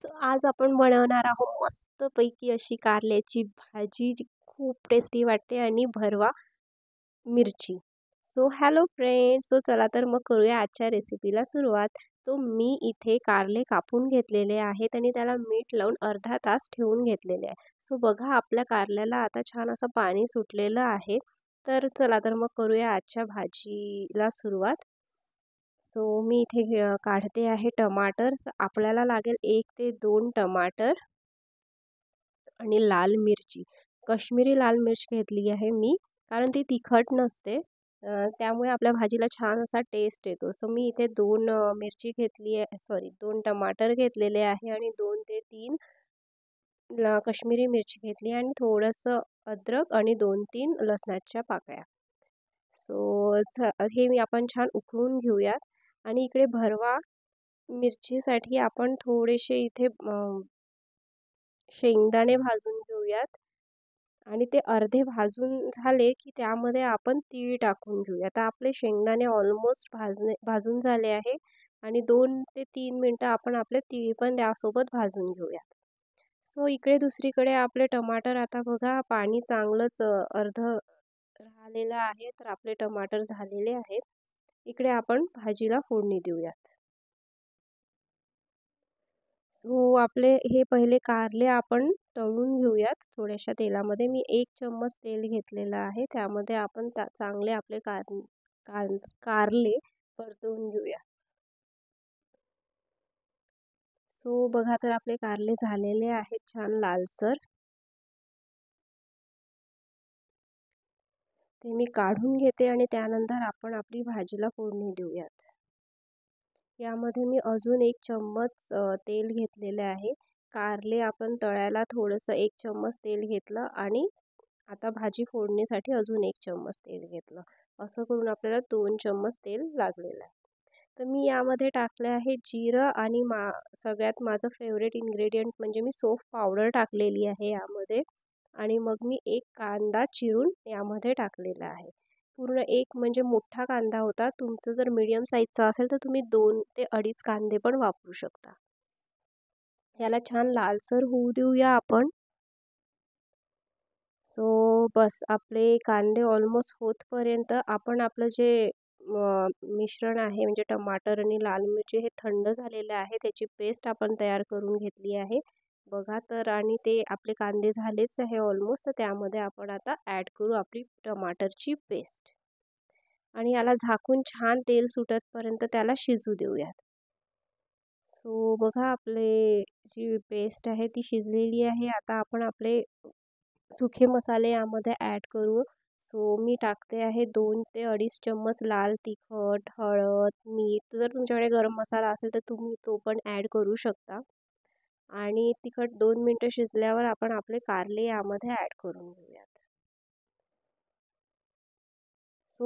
आज आपण बनवणार आहोत मस्तपैकी अशी कारल्याची भाजी जी खूप टेस्टी वाटते आणि भरवा मिरची. Hello friends. चला तर मग करूया आजच्या रेसिपीला सुरुवात. मी इथे कारले कापून घेतलेले आहेत आणि त्याला मीठ लावून अर्धा तास ठेवून घेतलेले आहे. बघा आपल्या कारल्याला आता छान असं पाणी सुटलेलं आहे. तर चला तर मग करूया आजच्या भाजीला सुरुवात. मी इथे काढते आहे टमाटर. आपल्याला लागेल 1 ते 2 टमाटर आणि लाल मिरची. काश्मीरी लाल मिर्च घेतली आहे मी, कारण ती तिखट नसते. त्यामुळे आपल्या भाजीला छान असा टेस्ट येतो. मी इथे 2 मिरची घेतली आहे, सॉरी 2 टमाटर घेतलेले आहे आणि 2 ते 3 काश्मीरी मिरची घेतली आणि थोडंसं अद्रक आणि 2-3 लसणाच्या पाकळ्या. हे मी आपण छान उकळून घेऊयात. आणि इकडे भरवा मिरचीसाठी आपण थोडेसे इथे शेंगदाणे भाजून घेऊयात आणि ते अर्धे भाजून झाले की त्यामध्ये आपण तीळ टाकून घेऊया. आता आपले शेंगदाणे ऑलमोस्ट भाजून झाले आहे आणि 2 ते 3 मिनटं आपण आपले तीळ पण त्यासोबत भाजून घेऊयात. इकडे दुसरीकडे आपले टमाटर आता बघा पाणी चांगलंच अर्धं राहिलेलं आहे, तर आपले टमाटर झालेले आहेत. इकडे आपण भाजीला फोडणी देऊयात. आपले हे पहिले कारले आपण तळून घेऊयात थोड्याशा तेलामध्ये. मी 1 चम्मच तेल घेतलेलं आहे. त्यामध्ये आपण चांगले आपले कारले परतवून घेऊया. बघा तर आपले कारले झालेले आहेत छान लालसर. ते मी काढून घेते आणि त्यानंतर आपण आपली भाजीला फोडणी देऊयात. यामध्ये मी अजून 1 चम्मच तेल घेतलेले आहे. कारले आपण तळायला थोडंसं 1 चम्मच तेल घेतलं आणि आता भाजी फोडणीसाठी अजून 1 चम्मच तेल घेतलं. असं करून आपल्याला 2 चम्मच तेल लागलेलं आहे. तर मी यामध्ये टाकले आहे जिरं आणि सगळ्यात माझं फेवरेट इन्ग्रेडियंट म्हणजे मी सौंफ पावडर टाकलेली आहे यामध्ये. आणि मग मी 1 कांदा चिरून यामध्ये टाकलेला आहे. पूर्ण 1 म्हणजे मोठा कांदा होता. तुमचं जर मीडियम साईजचा असेल तर तुम्ही 2 ते अडीच कांदे पण वापरू शकता. याला छान लालसर होऊ देऊया आपण. बस आपले कांदे ऑलमोस्ट होतपर्यंत आपण आपलं जे मिश्रण आहे म्हणजे टमाटर आणि लाल मिरची हे थंड झालेलं आहे. त्याची पेस्ट आपण तयार करून घेतली आहे. बघा तर आणि ते आपले कांदे झालेच आहे ऑलमोस्ट. तर त्यामध्ये आपण आता ॲड करू आपली टमाटरची पेस्ट आणि याला झाकून छान तेल सुटतपर्यंत त्याला शिजू देऊयात. बघा आपले जी पेस्ट आहे ती शिजलेली आहे. आता आपण आपले सुखे मसाले यामध्ये ॲड करू. मी टाकते आहे 2 ते अडीच चम्मच लाल तिखट, हळद, मीठ. जर तुमच्याकडे गरम मसाला असेल तर तुम्ही तो पण ॲड करू शकता. आणि तिखट 2 मिनटं शिजल्यावर आपण आपले कारले यामध्ये ॲड करून घेऊयात.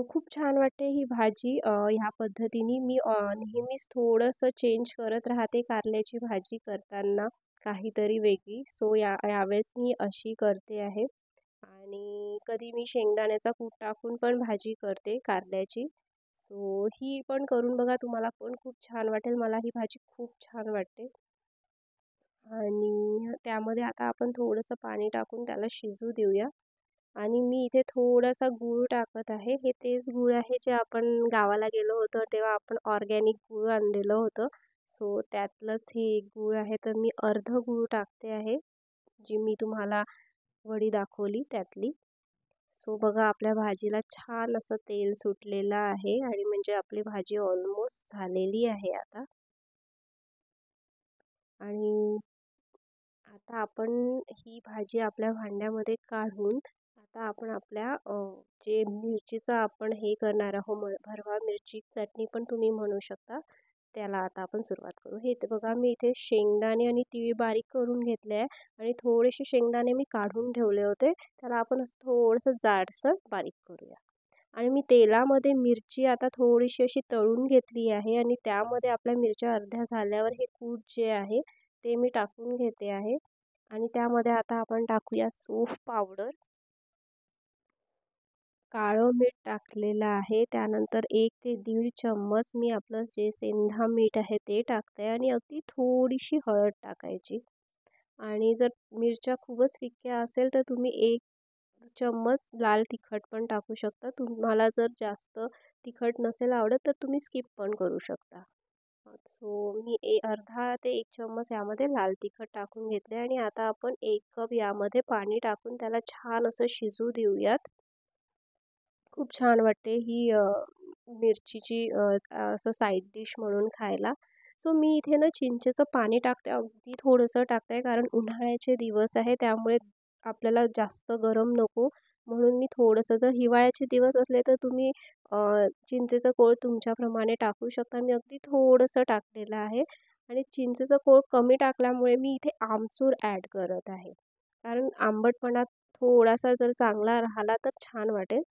खूप छान वाटते ही भाजी ह्या पद्धतीने. मी नेहमीच थोडंसं चेंज करत राहते कारल्याची भाजी करताना काहीतरी वेगळी. यावेळेस मी अशी करते आहे. आणि कधी मी शेंगदाण्याचा कूट टाकून पण भाजी करते कारल्याची. ही पण करून बघा, तुम्हाला पण खूप छान वाटेल. मला ही भाजी खूप छान वाटते. आणि त्यामध्ये आता आपण थोडंसं पाणी टाकून त्याला शिजू देऊया. आणि मी इथे थोडासा गूळ टाकत आहे. हे तेच गूळ आहे जे आपण गावाला गेलो होतो तेव्हा आपण ऑर्गॅनिक गूळ आणलेलं होतं. त्यातलंच हे एक गूळ आहे. तर मी अर्धं गूळ टाकते आहे, जी मी तुम्हाला वडी दाखवली त्यातली. बघा आपल्या भाजीला छान असं तेल सुटलेलं आहे आणि म्हणजे आपली भाजी ऑलमोस्ट झालेली आहे आता. आणि आता आपण ही भाजी आपल्या भांड्यामध्ये काढून आता आपण आपल्या जे मिरचीचं आपण हे करणार आहोत, भरवा मिरची चटणी पण तुम्ही म्हणू शकता, त्याला आता आपण सुरुवात करू. हे ते बघा मी इथे शेंगदाणे आणि तीळ बारीक करून घेतले आहे आणि थोडेसे शेंगदाणे मी काढून ठेवले होते. त्याला आपण असं थोडंसं जाडसर बारीक करूया. आणि मी तेलामध्ये मिरची आता थोडीशी अशी तळून घेतली आहे आणि त्यामध्ये आपल्या मिरच्या अर्ध्या झाल्यावर हे कूट जे आहे ते मी टाकून घेते आहे. आणि त्यामध्ये आता आपण टाकूया सौंफ पावडर, काळं मीठ टाकलेलं आहे. त्यानंतर 1 ते दीड चम्मच मी आपलं जे सेंधा मीठ आहे ते टाकते आणि अगदी थोडीशी हळद टाकायची. आणि जर मिरच्या खूपच फिक्या असेल तर तुम्ही 1 चम्मच लाल तिखट पण टाकू शकता. तुम्हाला जर जास्त तिखट नसेल आवडत तर तुम्ही स्किप पण करू शकता. सो मी अर्धा ते 1 चम्मच यामध्ये लाल तिखट टाकून घेतले आणि आता आपण 1 कप यामध्ये पाणी टाकून त्याला छान असं शिजू देऊयात. खूप छान वाटते ही मिरचीची असं साइड डिश म्हणून खायला. सो मी इथे ना चिंचेचं पाणी टाकते, अगदी थोडंसं टाकते कारण उन्हाळ्याचे दिवस आहे त्यामुळे आपल्याला जास्त गरम नको. म्हणून मी थोडंसं जर हिवाळ्याचे दिवस असले तर तुम्ही अ, चिंचेचं कोळ तुमच्याप्रमाणे टाकू शकता. मी अगदी थोडंसं टाकलेलं आहे आणि चिंचेचं कोळ कमी टाकल्यामुळे मी इथे आमचूर ॲड करत आहे. कारण आंबटपणा थोडासा जर चांगला राहिला तर छान वाटेल.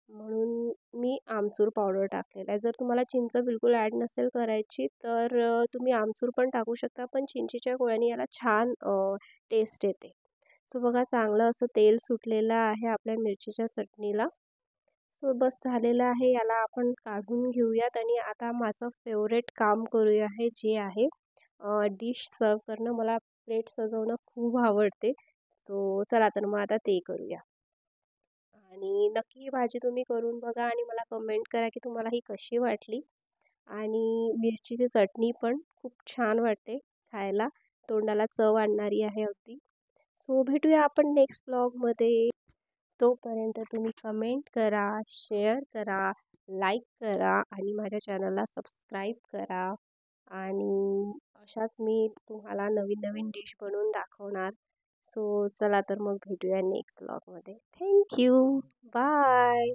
म्हणून मी आमचूर पावडर टाकलेला आहे. जर तुम्हाला चिंच बिलकुल ॲड नसेल करायची तर तुम्ही आमचूर पण टाकू शकता. पण चिंचेच्या कोळ्याने याला छान टेस्ट येते. सो बघा चांगलं असं तेल सुटलेलं आहे आपल्या मिरचीच्या चटणीला. सो बस झालेलं आहे. याला आपण काढून घेऊयात आणि आता माझं फेवरेट काम करूया आहे जे आहे डिश सर्व्ह करणं. मला प्लेट सजवणं खूप आवडते. सो चला तर मग आता ते करूया. आणि नक्की ही भाजी तुम्ही करून बघा आणि मला कमेंट करा की तुम्हाला ही कशी वाटली. आणि मिरचीची चटणी पण खूप छान वाटते खायला. तोंडाला चव आणणारी आहे अगदी. सो भेटूया आपण नेक्स्ट व्लॉगमध्ये. तोपर्यंत तुम्ही कमेंट करा, शेअर करा, लाईक करा आणि माझ्या चॅनलला सबस्क्राईब करा. आणि अशाच मी तुम्हाला नवीन-नवीन डिश बनवून दाखवणार. सो चला तर मग भेटूया नेक्स्ट व्लॉगमध्ये. Thank you. बाय.